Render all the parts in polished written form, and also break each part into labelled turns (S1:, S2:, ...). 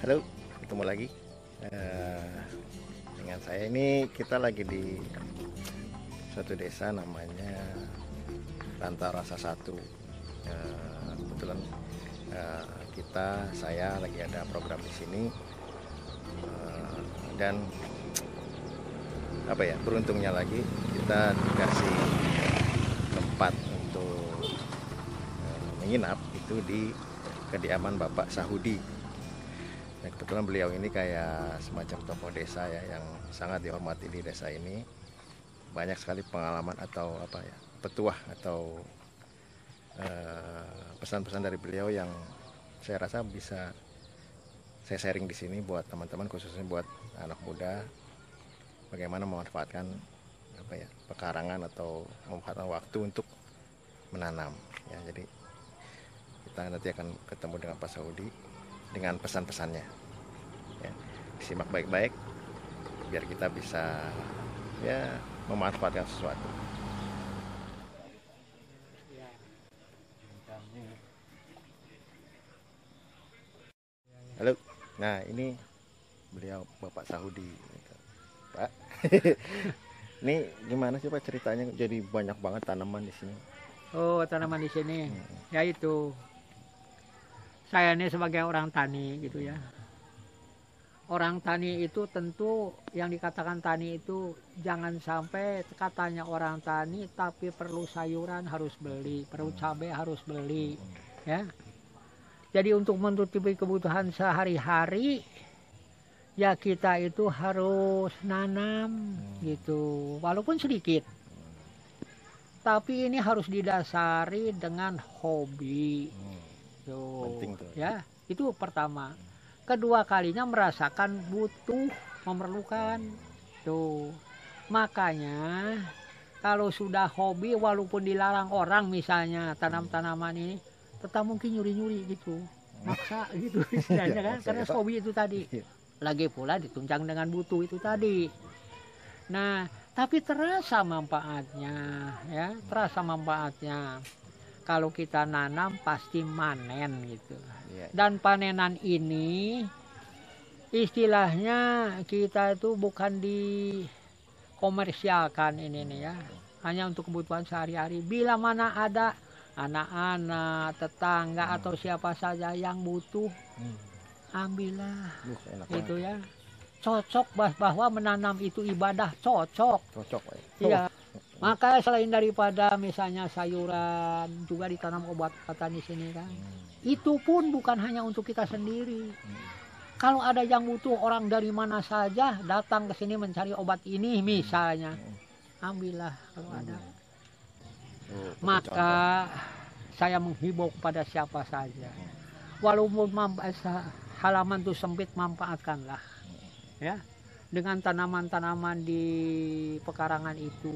S1: Halo, ketemu lagi dengan saya. Ini kita lagi di suatu desa namanya Rantarasa 1. Kebetulan saya lagi ada program di sini, dan beruntungnya lagi kita dikasih tempat untuk menginap itu di kediaman Bapak Sahudi. Nah, kebetulan beliau ini kayak semacam tokoh desa ya, yang sangat dihormati di desa ini. Banyak sekali pengalaman atau petuah atau pesan-pesan dari beliau yang saya rasa bisa saya sharing di sini buat teman-teman, khususnya buat anak muda, bagaimana memanfaatkan pekarangan atau memanfaatkan waktu untuk menanam ya. Jadi kita nanti akan ketemu dengan Pak Saudi dengan pesan-pesannya ya. Simak baik-baik biar kita bisa memanfaatkan sesuatu. Halo, nah ini beliau Bapak Sahudi, Pak. Ini gimana sih Pak ceritanya jadi banyak banget tanaman di sini?
S2: Oh, tanaman di sini, ya itu. Saya ini sebagai orang tani gitu ya. Orang tani itu tentu yang dikatakan tani itu jangan sampai katanya orang tani tapi perlu sayuran harus beli, perlu cabai harus beli, ya. Jadi untuk menutupi kebutuhan sehari-hari ya kita itu harus nanam gitu, walaupun sedikit. Tapi ini harus didasari dengan hobi.
S1: Penting tuh.
S2: Ya, itu pertama. Kedua kalinya merasakan butuh, memerlukan. Tuh. Makanya kalau sudah hobi walaupun dilarang orang misalnya tanam-tanaman ini, tetap mungkin nyuri-nyuri gitu. Maksa gitu istilahnya kan, karena hobi itu tadi. Lagi pula ditunjang dengan butuh itu tadi. Nah, tapi terasa manfaatnya ya, terasa manfaatnya. Kalau kita nanam pasti manen gitu. Dan panenan ini istilahnya kita itu bukan dikomersialkan ini nih ya. Hanya untuk kebutuhan sehari-hari. Bila mana ada anak-anak, tetangga atau siapa saja yang butuh, ambillah. Itu ya. Cocok bahwa menanam itu ibadah, cocok.
S1: Cocok, Pak.
S2: Iya. Maka selain daripada misalnya sayuran juga ditanam obat-obatan di sini kan. Itu pun bukan hanya untuk kita sendiri. Kalau ada yang butuh orang dari mana saja datang ke sini mencari obat ini misalnya, ambillah kalau ada. Maka saya menghimbau kepada siapa saja, walaupun halaman itu sempit, manfaatkanlah ya dengan tanaman-tanaman di pekarangan itu.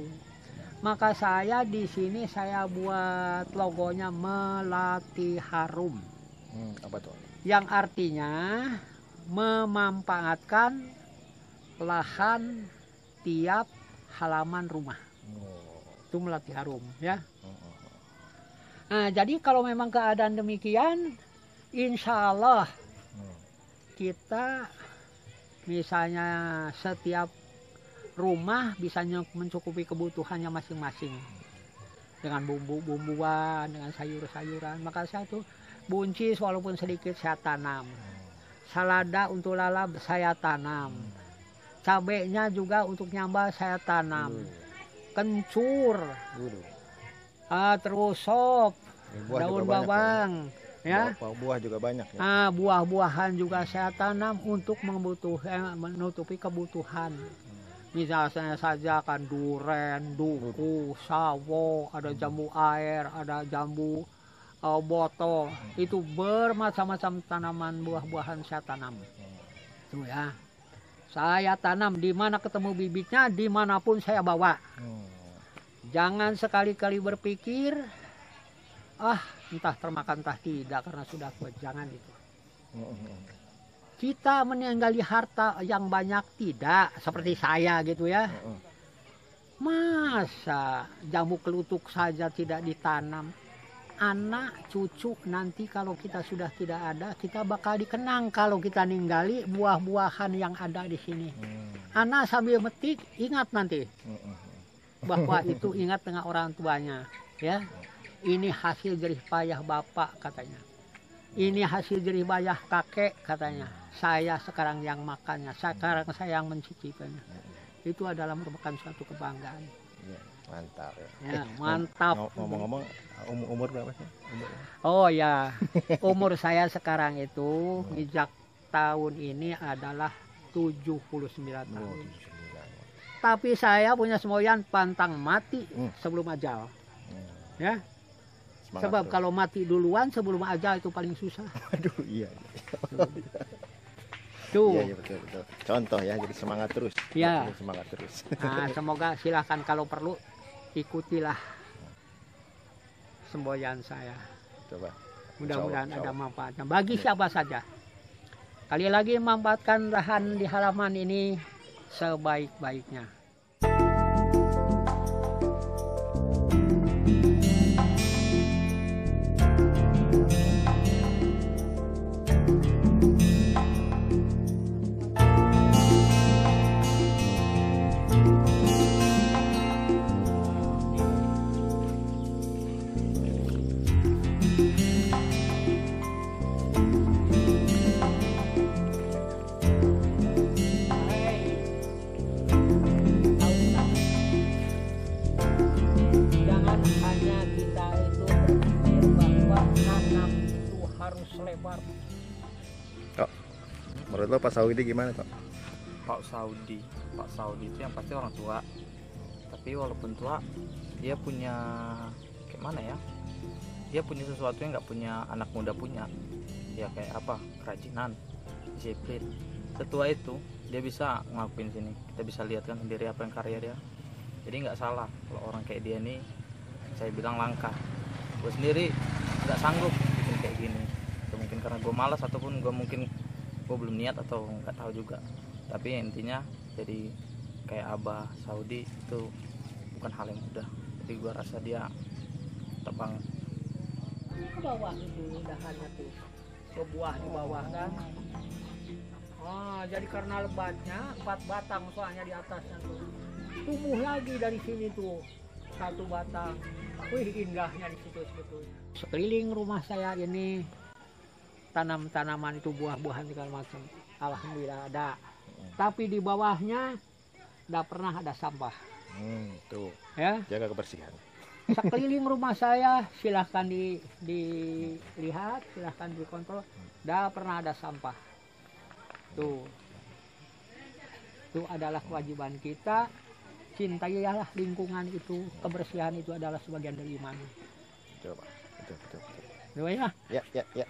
S2: Maka saya di sini saya buat logonya Melati Harum.
S1: Apa tuh?
S2: Yang artinya memanfaatkan lahan tiap halaman rumah. Itu Melati Harum ya. Nah, jadi kalau memang keadaan demikian, insya Allah kita misalnya setiap rumah bisa mencukupi kebutuhannya masing-masing dengan bumbu-bumbuan, dengan sayur-sayuran. Maka saya tuh buncis walaupun sedikit saya tanam, salada untuk lalap saya tanam, cabenya juga untuk nyambal saya tanam, kencur, terus sop, daun bawang. Ya,
S1: buah juga banyak ya.
S2: Buah-buahan juga saya tanam untuk menutupi kebutuhan. Misalnya saja kan duren, duku, sawo, ada jambu air, ada jambu botol. Itu bermacam-macam tanaman buah-buahan saya tanam. Tuh ya. Saya tanam di mana ketemu bibitnya, dimanapun saya bawa. Jangan sekali-kali berpikir, entah termakan entah tidak karena sudah tua. Jangan itu. Kita meninggali harta yang banyak tidak, seperti saya gitu ya. Masa jambu kelutuk saja tidak ditanam? anak cucu nanti kalau kita sudah tidak ada, kita bakal dikenang kalau kita ninggali buah-buahan yang ada di sini. Anak sambil metik ingat nanti bahwa itu ingat dengan orang tuanya, ya. Ini hasil jerih payah bapak katanya. Ini hasil jerih payah kakek katanya. Saya sekarang yang makannya, sekarang saya yang mencicipinya. Itu adalah merupakan suatu kebanggaan.
S1: Ya, mantap ya.
S2: Ya, mantap.
S1: Ngomong-ngomong, umur berapa sih?
S2: Oh ya, umur saya sekarang itu sejak tahun ini adalah 79 tahun. Tapi saya punya semboyan pantang mati sebelum ajal. Ya.
S1: Semangat
S2: Sebab
S1: terus.
S2: kalau mati duluan sebelum ajal itu paling susah.
S1: Aduh, iya.
S2: Tuh.
S1: Iya, betul. Contoh ya, jadi semangat terus.
S2: Ya.
S1: Jadi semangat terus.
S2: Nah, semoga silahkan kalau perlu ikutilah semboyan saya.
S1: Coba.
S2: Mudah-mudahan
S1: Insya
S2: ada
S1: Allah.
S2: manfaatnya bagi siapa saja. Kali lagi memanfaatkan lahan di halaman ini sebaik-baiknya. Jangan hanya kita itu berpikir bahwa nanam itu harus lebar.
S1: Tok, menurut lo Pak Saudi gimana, Tok?
S3: Pak Saudi itu yang pasti orang tua. Tapi walaupun tua, dia punya kayak mana ya? Dia punya sesuatu yang nggak punya anak muda punya. Ya kayak apa? Kerajinan, disiplin. Setua itu dia bisa ngelakuin sini. Kita bisa lihat kan sendiri apa yang karya dia. Jadi nggak salah kalau orang kayak dia nih, saya bilang langka. Gue sendiri nggak sanggup bikin kayak gini. Atau mungkin karena gue malas ataupun gue mungkin gue belum niat atau nggak tahu juga. Tapi intinya jadi kayak Abah Saudi itu bukan hal yang mudah. Jadi gue rasa dia tebang.
S2: Ke bawah itu dahannya tuh, ke buah di bawah kan. Oh, jadi karena lebatnya 4 batang soalnya di atasnya tuh. Tumbuh lagi dari sini tuh 1 batang. Wih, indahnya di situ sebetulnya. Sekeliling rumah saya ini tanam-tanaman itu buah-buahan segala macam. Alhamdulillah ada. Tapi di bawahnya tidak pernah ada sampah.
S1: Tuh,
S2: Ya,
S1: jaga kebersihan.
S2: sekeliling rumah saya silahkan dilihat, silahkan dikontrol. Tidak pernah ada sampah. Tuh, itu adalah kewajiban kita. Cintailah lingkungan itu, kebersihan itu adalah sebagian dari iman.
S1: Coba, betul.
S2: Coba ya.
S1: Ya.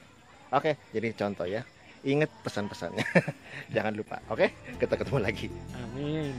S1: Oke, jadi contoh ya. Ingat pesan-pesannya. Jangan lupa, oke? Kita ketemu lagi.
S2: Amin.